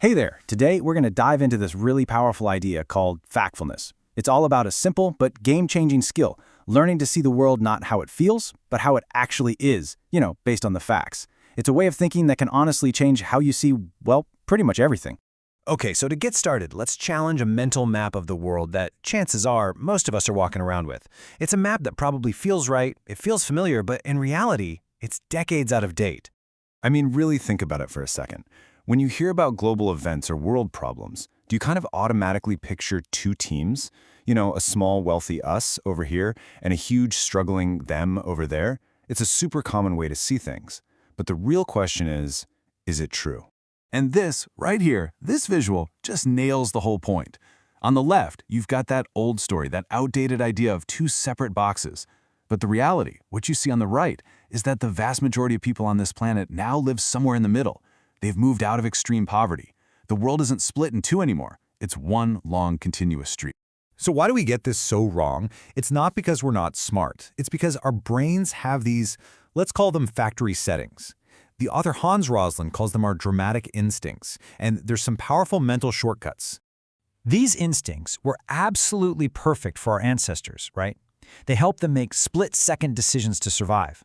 Hey there! Today we're going to dive into this really powerful idea called factfulness. It's all about a simple but game-changing skill, learning to see the world not how it feels, but how it actually is, based on the facts. It's a way of thinking that can honestly change how you see, well, pretty much everything. Okay, so to get started, let's challenge a mental map of the world that, chances are, most of us are walking around with. It's a map that probably feels right, it feels familiar, but in reality, it's decades out of date. I mean, really think about it for a second. When you hear about global events or world problems, do you kind of automatically picture two teams? A small, wealthy us over here and a huge, struggling them over there? It's a super common way to see things. But the real question is it true? And this, right here, this visual, just nails the whole point. On the left, you've got that old story, that outdated idea of two separate boxes. But the reality, what you see on the right, is that the vast majority of people on this planet now live somewhere in the middle. They've moved out of extreme poverty. The world isn't split in two anymore. It's one long, continuous street. So why do we get this so wrong? It's not because we're not smart. It's because our brains have these, let's call them factory settings. The author Hans Rosling calls them our dramatic instincts, and there's some powerful mental shortcuts. These instincts were absolutely perfect for our ancestors, right? They helped them make split-second decisions to survive.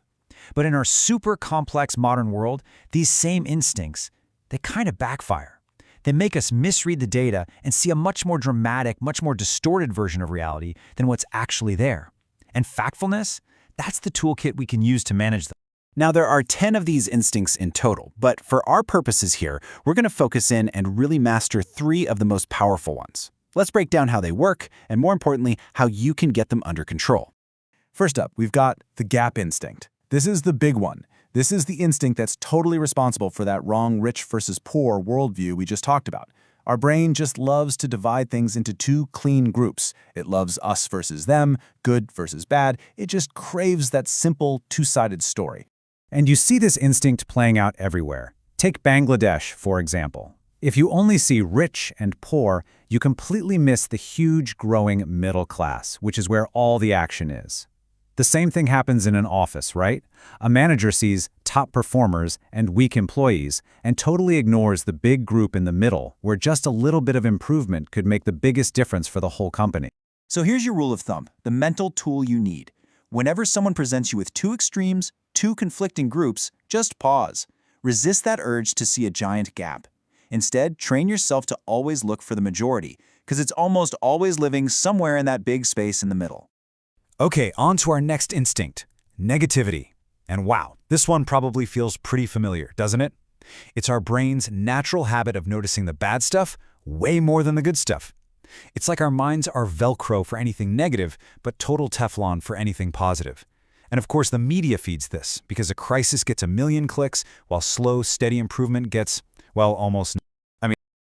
But in our super complex modern world, these same instincts, they kind of backfire. They make us misread the data and see a much more dramatic, much more distorted version of reality than what's actually there. And factfulness, that's the toolkit we can use to manage them. Now, there are 10 of these instincts in total, but for our purposes here, we're going to focus in and really master 3 of the most powerful ones. Let's break down how they work, and more importantly, how you can get them under control. First up, we've got the gap instinct. This is the big one. This is the instinct that's totally responsible for that wrong rich versus poor worldview we just talked about. Our brain just loves to divide things into two clean groups. It loves us versus them, good versus bad. It just craves that simple two-sided story. And you see this instinct playing out everywhere. Take Bangladesh, for example. If you only see rich and poor, you completely miss the huge growing middle class, which is where all the action is. The same thing happens in an office, right? A manager sees top performers and weak employees and totally ignores the big group in the middle, where just a little bit of improvement could make the biggest difference for the whole company. So here's your rule of thumb, the mental tool you need. Whenever someone presents you with two extremes, two conflicting groups, just pause. Resist that urge to see a giant gap. Instead, train yourself to always look for the majority, because it's almost always living somewhere in that big space in the middle. Okay, on to our next instinct, negativity. And wow, this one probably feels pretty familiar, doesn't it? It's our brain's natural habit of noticing the bad stuff way more than the good stuff. It's like our minds are Velcro for anything negative, but total Teflon for anything positive. And of course, the media feeds this, because a crisis gets a million clicks, while slow, steady improvement gets, well, almost